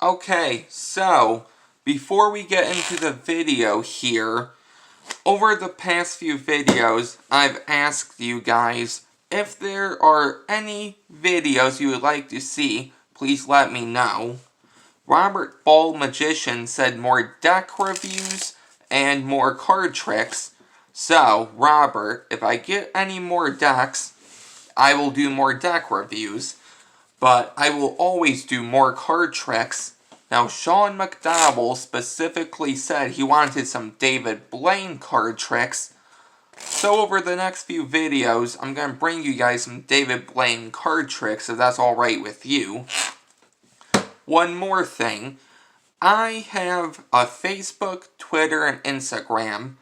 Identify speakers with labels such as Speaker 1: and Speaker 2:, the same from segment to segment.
Speaker 1: Okay, so before we get into the video here, over the past few videos, I've asked you guys if there are any videos you would like to see, please let me know. Robert Ball Magician said more deck reviews and more card tricks. So, Robert, if I get any more decks, I will do more deck reviews. But I will always do more card tricks. Now, Shawn McDowell specifically said he wanted some David Blaine card tricks. So over the next few videos, I'm going to bring you guys some David Blaine card tricks, if that's alright with you. One more thing. I have a Facebook, Twitter, and Instagram.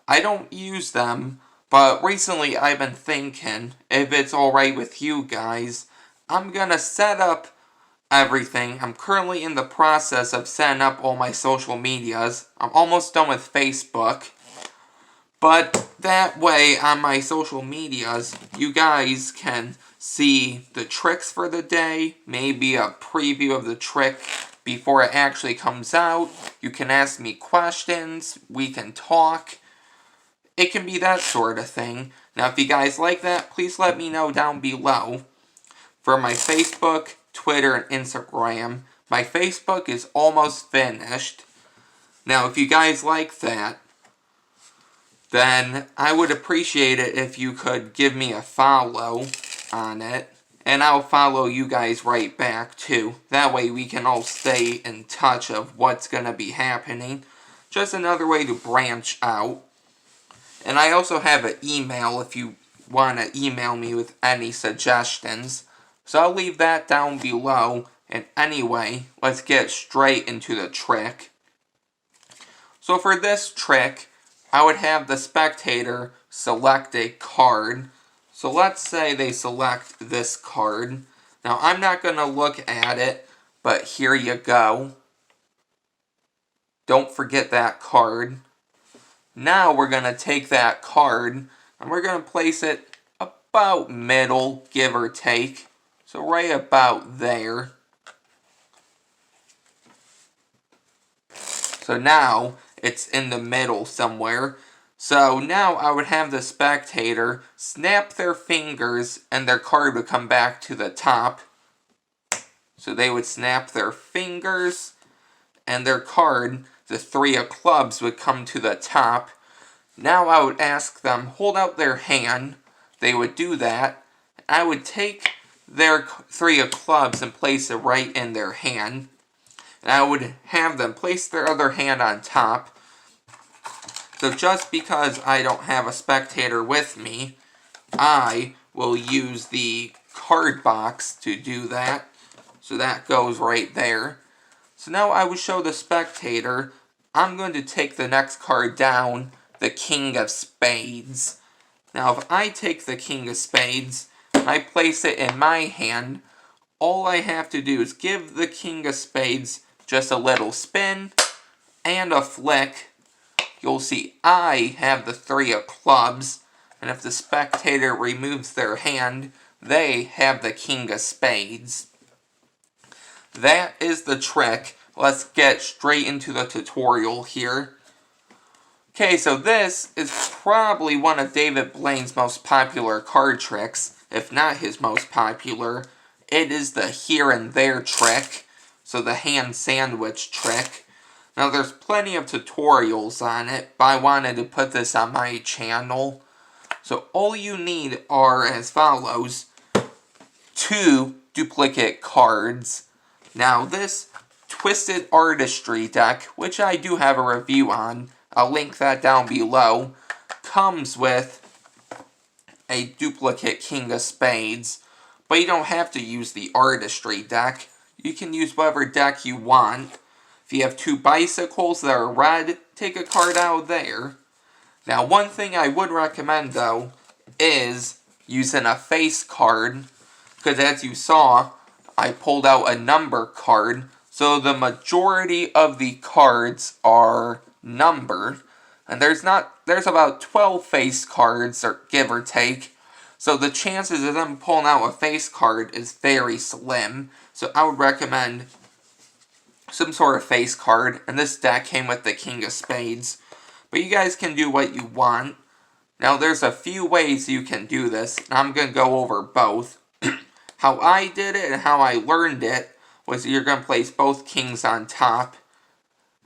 Speaker 1: I don't use them, but recently I've been thinking, if it's alright with you guys, I'm gonna set up everything. I'm currently in the process of setting up all my social medias. I'm almost done with Facebook. But that way, on my social medias, you guys can see the tricks for the day, maybe a preview of the trick before it actually comes out. You can ask me questions, we can talk. It can be that sort of thing. Now, if you guys like that, please let me know down below. For my Facebook, Twitter, and Instagram, my Facebook is almost finished. Now, if you guys like that, then I would appreciate it if you could give me a follow on it. And I'll follow you guys right back, too. That way we can all stay in touch of what's going to be happening. Just another way to branch out. And I also have an email if you want to email me with any suggestions. So I'll leave that down below. And anyway, let's get straight into the trick. So for this trick, I would have the spectator select a card. So let's say they select this card. Now I'm not going to look at it, but here you go. Don't forget that card. Now we're going to take that card and we're going to place it about middle, give or take. So right about there. So now it's in the middle somewhere. So now I would have the spectator snap their fingers and their card would come back to the top. So they would snap their fingers and their card, the 3 of clubs, would come to the top. Now I would ask them, hold out their hand. They would do that. I would take their 3 of clubs and place it right in their hand. And I would have them place their other hand on top. So just because I don't have a spectator with me, I will use the card box to do that. So that goes right there. So now I would show the spectator, I'm going to take the next card down, the King of Spades. Now if I take the King of Spades, I place it in my hand, all I have to do is give the King of Spades just a little spin and a flick. You'll see I have the 3 of clubs, and if the spectator removes their hand, they have the King of Spades. That is the trick. Let's get straight into the tutorial here. Okay, so this is probably one of David Blaine's most popular card tricks, if not his most popular. It is the here and there trick, so the hand sandwich trick. Now there's plenty of tutorials on it, but I wanted to put this on my channel. So all you need are as follows: 2 duplicate cards. Now this Twisted Artistry deck, which I do have a review on, I'll link that down below, comes with a duplicate King of Spades. But you don't have to use the Artistry deck. You can use whatever deck you want. If you have 2 bicycles that are red, take a card out of there. Now one thing I would recommend though is using a face card. Because as you saw, I pulled out a number card. So the majority of the cards are numbered. And there's about 12 face cards, or give or take. So the chances of them pulling out a face card is very slim. So I would recommend some sort of face card, and this deck came with the King of Spades. But you guys can do what you want. Now there's a few ways you can do this, and I'm going to go over both. How I did it and how I learned it was you're going to place both kings on top.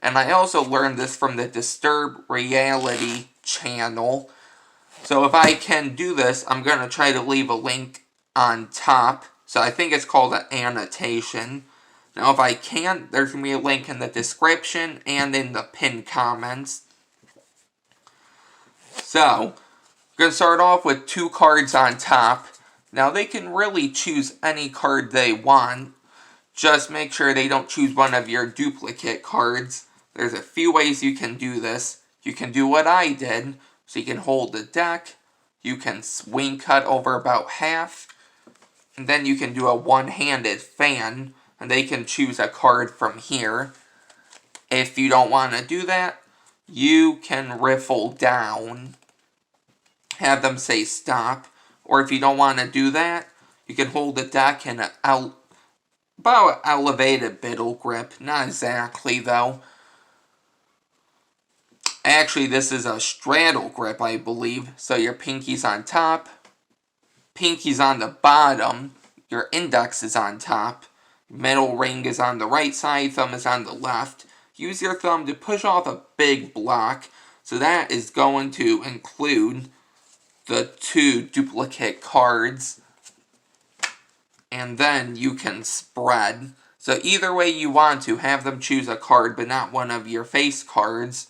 Speaker 1: And I also learned this from the Disturb Reality channel. So if I can do this, I'm going to try to leave a link on top. So I think it's called an annotation. Now if I can't, there's going to be a link in the description and in the pinned comments. So, I'm going to start off with 2 cards on top. Now they can really choose any card they want. Just make sure they don't choose one of your duplicate cards. There's a few ways you can do this. You can do what I did. So you can hold the deck. You can swing cut over about half. And then you can do a one-handed fan. And they can choose a card from here. If you don't want to do that, you can riffle down. Have them say stop. Or if you don't want to do that, you can hold the deck in about an elevated middle grip. Not exactly, though. Actually, this is a straddle grip, I believe. So your pinky's on top. Pinky's on the bottom. Your index is on top. Middle ring is on the right side. Thumb is on the left. Use your thumb to push off a big block. So that is going to include the 2 duplicate cards, and then you can spread. So either way you want to, have them choose a card, but not one of your face cards.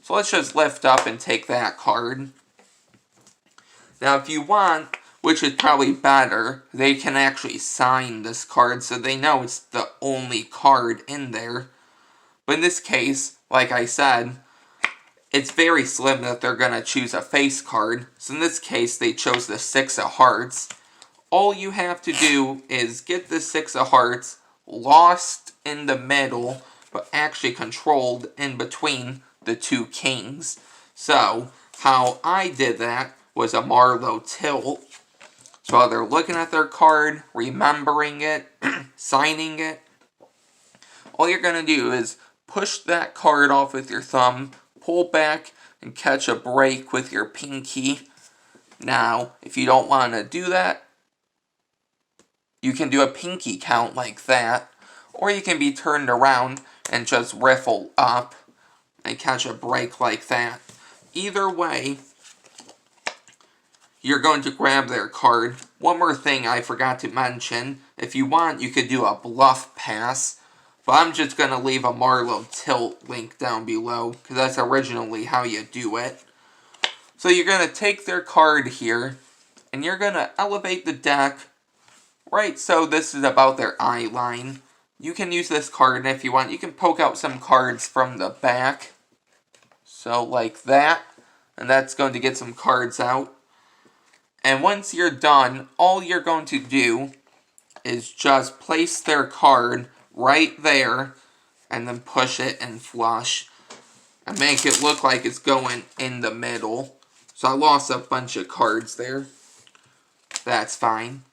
Speaker 1: So let's just lift up and take that card. Now if you want, which is probably better, they can actually sign this card so they know it's the only card in there. But in this case, like I said, it's very slim that they're going to choose a face card. So in this case, they chose the 6 of Hearts. All you have to do is get the 6 of Hearts lost in the middle, but actually controlled in between the 2 kings. So, how I did that was a Marlowe tilt. So while they're looking at their card, remembering it, signing it, all you're going to do is push that card off with your thumb, pull back, and catch a break with your pinky. Now, if you don't want to do that, you can do a pinky count like that, or you can be turned around and just riffle up and catch a break like that. Either way, you're going to grab their card. One more thing I forgot to mention, if you want, you could do a bluff pass. But I'm just going to leave a Marlowe tilt link down below, because that's originally how you do it. So you're going to take their card here, and you're going to elevate the deck, right, so this is about their eye line. You can use this card, and if you want, you can poke out some cards from the back. So like that, and that's going to get some cards out. And once you're done, all you're going to do is just place their card right there, and then push it and flush, and make it look like it's going in the middle. So I lost a bunch of cards there. That's fine.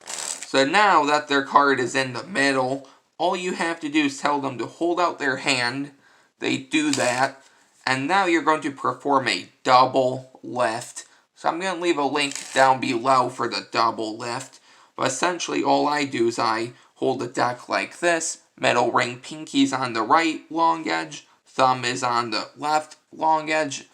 Speaker 1: So now that their card is in the middle, all you have to do is tell them to hold out their hand. They do that, and now you're going to perform a double lift. So I'm going to leave a link down below for the double lift. But essentially all I do is I hold the deck like this. Middle ring, pinky's on the right long edge. Thumb is on the left long edge.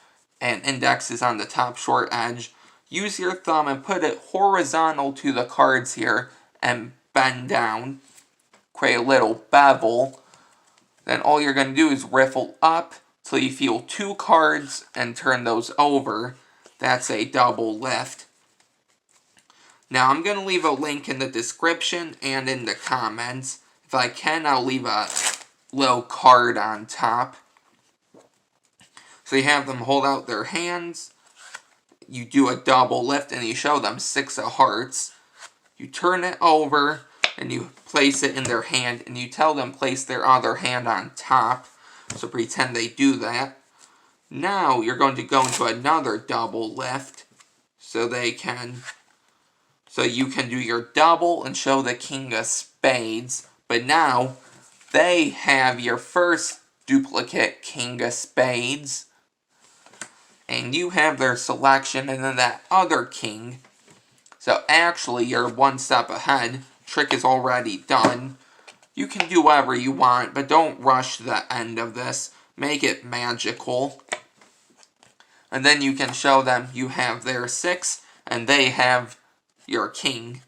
Speaker 1: And index is on the top short edge. Use your thumb and put it horizontal to the cards here. And bend down. Create a little bevel. Then all you're going to do is riffle up till you feel 2 cards and turn those over. That's a double lift. Now I'm going to leave a link in the description and in the comments. If I can, I'll leave a little card on top. So you have them hold out their hands. You do a double lift and you show them 6 of Hearts. You turn it over and you place it in their hand. And you tell them place their other hand on top. So pretend they do that. Now you're going to go into another double lift. So you can do your double and show the King of Spades. But now, they have your first duplicate king of spades. And you have their selection, and then that other king. So actually, you're one step ahead. Trick is already done. You can do whatever you want, but don't rush the end of this. Make it magical. And then you can show them you have their 6, and they have your king.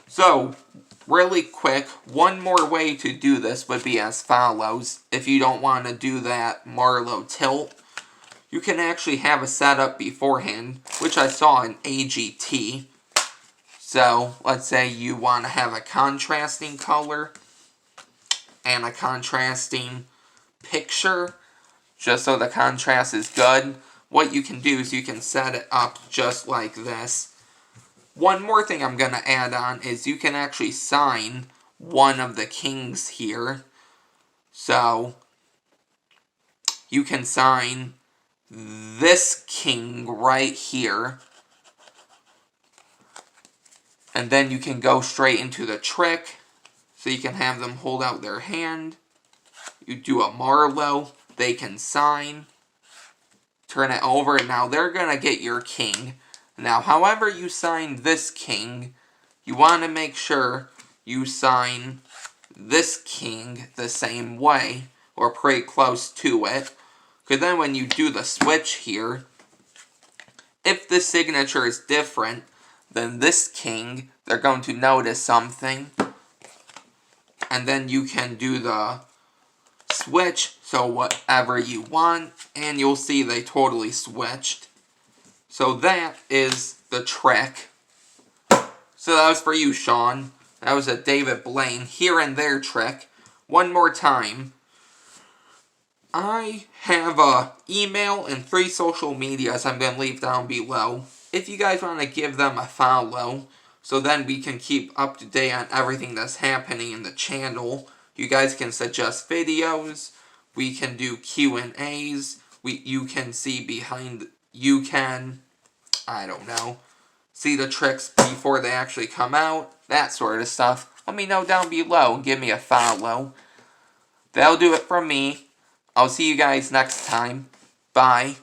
Speaker 1: So, really quick, one more way to do this would be as follows. If you don't want to do that Marlowe tilt, you can actually have a setup beforehand, which I saw in AGT. So, let's say you want to have a contrasting color and a contrasting picture, just so the contrast is good. What you can do is you can set it up just like this. One more thing I'm going to add on is you can actually sign one of the kings here. So, you can sign this king right here. And then you can go straight into the trick. So you can have them hold out their hand. You do a Marlowe. They can sign. Turn it over. And now they're going to get your king. Now, however you sign this king, you want to make sure you sign this king the same way. Or pretty close to it. Because then when you do the switch here, if the signature is different than this king, they're going to notice something. And then you can do the switch, so whatever you want, and you'll see they totally switched. So that is the trick. So that was for you, Shawn. That was a David Blaine here and there trick. One more time. I have a email and 3 social medias I'm going to leave down below. If you guys want to give them a follow, so then we can keep up to date on everything that's happening in the channel. You guys can suggest videos. We can do Q&As. You can see behind... You can... I don't know. See the tricks before they actually come out. That sort of stuff. Let me know down below and give me a follow. That'll do it from me. I'll see you guys next time. Bye.